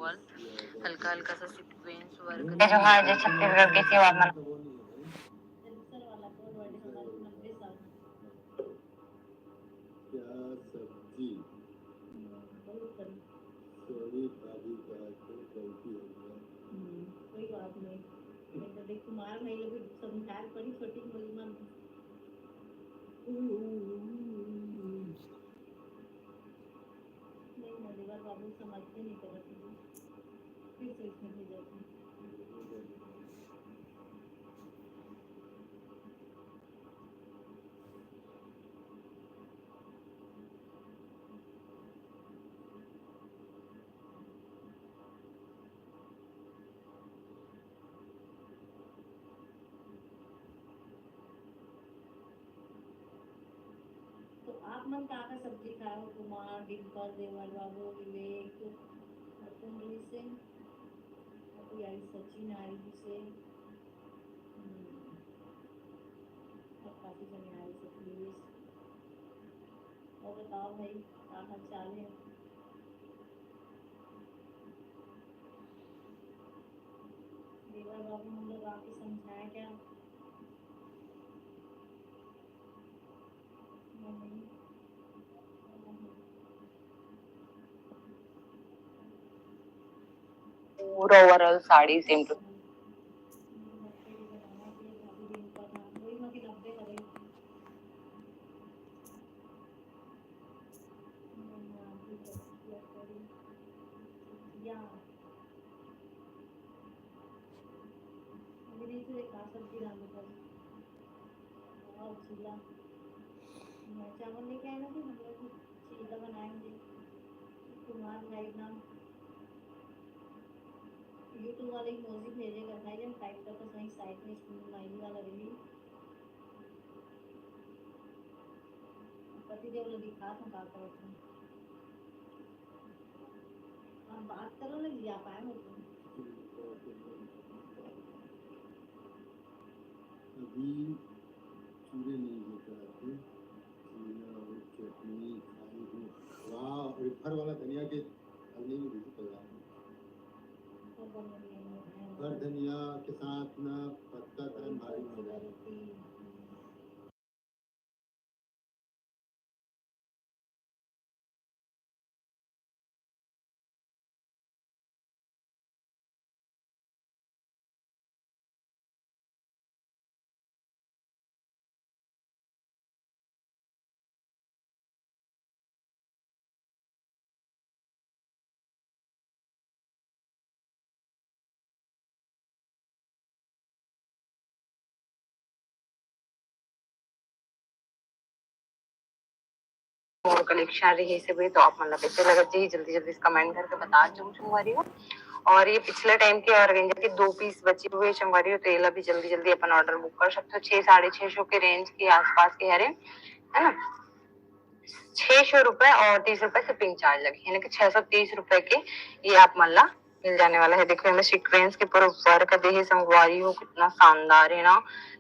All, हल्का हल्का सा सीक्वेंस वर्क जो हाँ जो छत्तीसगढ़ के सेवा मन कोई बात नहीं, तो देख कुमार भाई लोग समझाए पड़ी छोटी मोटी मन नहीं मजेदार बाबू समझते नहीं करते फिर से इसमें भेज जाती तो आप मन का सब्जी खाओ कुमार डिम्पल देवर बाबू विवेक रतन जी से आई सचिन आई से और काफी जने आए से प्लीज और बताओ भाई क्या हाल चाल है। देवर बाबू हम लोग आके समझाए क्या नहीं पूरा ओवरऑल साड़ी सेम टू चावल लेके आए ना कि हम लोग चीला बनाएंगे कुमार भाई नाम यूट्यूब वाले इमोजी भेजेगा भाई जब टाइप करके सही साइड में स्माइली वाला रही पति देव लोग दिखा था बात करते हम बात करो ना जा पाए हो तुम अभी चूरे नहीं लेकर आते और चटनी खाई हूँ। वाह और फर वाला धनिया के हल्दी में भी तैयार फर धनिया के साथ ना पत्ता गरम भारी मजा आती है। और कलेक्शन रही से भी तो आप मतलब कैसे लगा चाहिए जल्दी जल्दी कमेंट करके बता चुंगवारी हो। और ये पिछले टाइम के ऑर्गेंजा के 2 पीस बचे हुए चंगवारी हो तो ये भी जल्दी जल्दी अपन ऑर्डर बुक कर सकते हो। 600-650 के रेंज के आसपास के हरे है ना। 600 रुपए और 30 रुपए शिपिंग चार्ज लगे यानी कि 630 रुपए के ये आप मल्ला मिल जाने वाला है। देखो हमें सीक्वेंस के पूरा वर्क दे संगवारी हो कितना शानदार है ना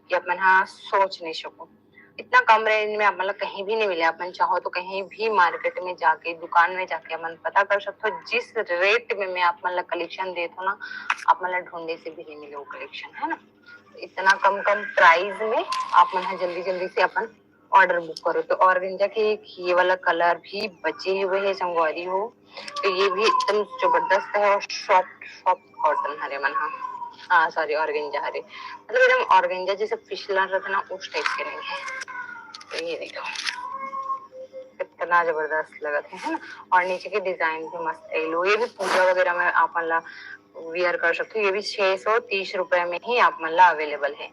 कि अपन हाँ सोच नहीं सको इतना कम रेंज में आप मतलब कहीं भी नहीं मिले। अपन चाहो तो कहीं भी मार्केट में जाके दुकान में जाके अपन पता कर सकते हो जिस रेट में मैं आप मतलब कलेक्शन देता हूँ ना आप मतलब ढूंढे से भी नहीं मिले वो कलेक्शन है ना। इतना कम कम प्राइस में आप मन जल्दी जल्दी से अपन ऑर्डर बुक करो। तो ऑर्गेंजा के ये वाला कलर भी बचे हुए है संगवारी हो तो ये भी एकदम जबरदस्त है और सॉफ्ट सॉफ्ट कॉटन हरे मन हाँ सॉरी ऑर्गेंजा हरे मतलब एकदम ऑर्गेंजा जैसे फिसलन रखना उस टाइप के नहीं है। तो ये देखो कितना जबरदस्त लगा है ना। और नीचे के डिजाइन भी मस्त है लो ये भी पूजा वगैरह में आप मतलब वियर कर सकते हो। ये भी 630 रुपए में ही आप मतलब अवेलेबल है।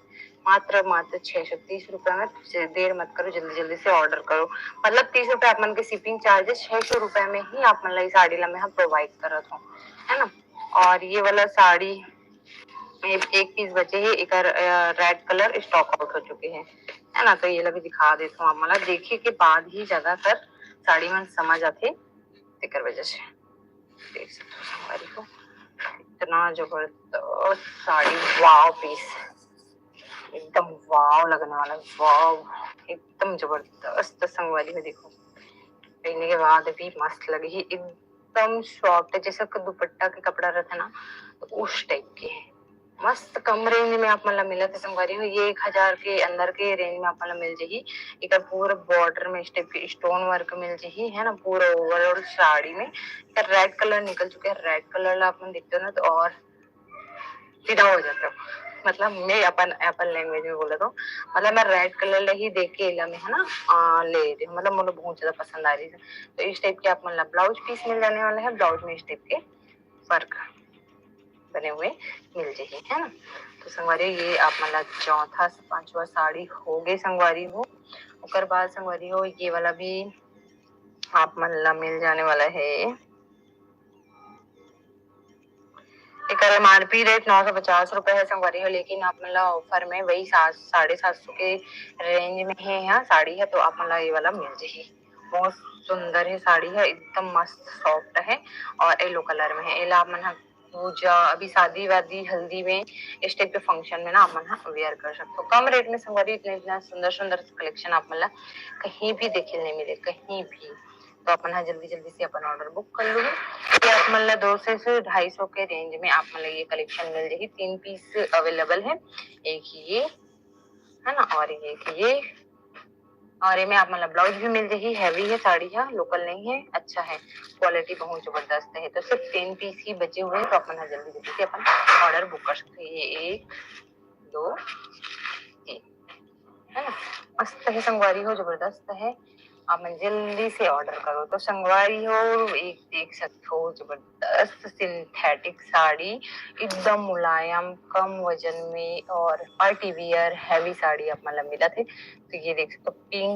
मात्र 630 रुपए में देर मत करो जल्दी जल्दी से ऑर्डर करो। मतलब 30 रुपए आप मन के शिपिंग चार्जेस 600 रुपए में ही आप मतलब साड़ी ला में हम प्रोवाइड करत हो है ना। और ये वाला साड़ी एक पीस बचे ही एक रेड कलर स्टॉक आउट हो चुके हैं है ना। तो ये लगे दिखा देता हूँ मतलब देखिए के बाद ही ज्यादातर साड़ी में समझ आते तेकर वजह से देख सकते हो साड़ी को इतना जबरदस्त साड़ी वाव पीस एकदम वाव लगने वाला वाव एकदम जबरदस्त संगवारी में देखो पहनने के बाद भी मस्त लगी एकदम सॉफ्ट है, जैसे कि दुपट्टा के कपड़ा रहता है ना, तो उस टाइप के है। मस्त कम रेंज में आप मतलब मिला थे संगवारी हो। ये 1000 के अंदर के रेंज में आप मतलब मिल जाएगी। एक पूरा बॉर्डर में स्टेप की स्टोन वर्क मिल जाएगी है ना, पूरा ओवरऑल साड़ी में। रेड कलर निकल चुके हैं, रेड कलर आप देखते हो ना तो और सीधा हो जाता है। मतलब मैं अपन लैंग्वेज में बोला तो मतलब मैं रेड कलर ही देख के इला में है ना ले रही हूँ, मतलब मुझे बहुत ज्यादा पसंद आ रही है। तो इस टाइप के आप मतलब ब्लाउज पीस मिल जाने वाला है। ब्लाउज में इस टाइप के वर्क बने हुए मिल जाएगी है ना। तो संगवारी ये आप मतलब चौथा पांचवा साड़ी हो गई संगवारी हो। उसके बाद संगवारी हो ये वाला भी आप मतलब मिल जाने वाला है। एक MRP रेट 950 रुपए है संगवारी हो, लेकिन आप मतलब ऑफर में वही 750 के रेंज में है यहाँ साड़ी है। तो आप मतलब ये वाला मिल जाएगी। बहुत सुंदर है साड़ी है, एकदम मस्त सॉफ्ट है और येलो कलर में है। एला आप मन पूजा अभी शादी वादी हल्दी में इस टाइप के फंक्शन में ना आप मन वेयर कर सकते हो। कम रेट में संगवारी इतना सुंदर सुंदर कलेक्शन आप मतलब कहीं भी देखे नहीं मिले कहीं भी। तो अपन जल्दी जल्दी से अपन ऑर्डर बुक कर लो। ये आप मतलब 200 से 250 के रेंज में आप मतलब ये कलेक्शन मिल जाएगी। 3 पीस अवेलेबल है, एक ये है ना और एक ये और ये में आप मतलब ब्लाउज भी मिल जाएगी। हैवी है साड़ी है, लोकल नहीं है, अच्छा है, क्वालिटी बहुत जबरदस्त है। तो सिर्फ 3 पीस ही बचे हुए हैं, तो अपन जल्दी जल्दी से अपन ऑर्डर बुक कर सकते हैं। ये 1 2 3 है ना, मस्त है संगवारी हो, जबरदस्त है। आप जल्दी से ऑर्डर करो। तो संगवारी हो एक देख सकते हो जबरदस्त सिंथेटिक साड़ी, एकदम मुलायम कम वजन में और पार्टी वियर हैवी साड़ी आप मतलब मिला थे। तो ये देख सकते हो पिंक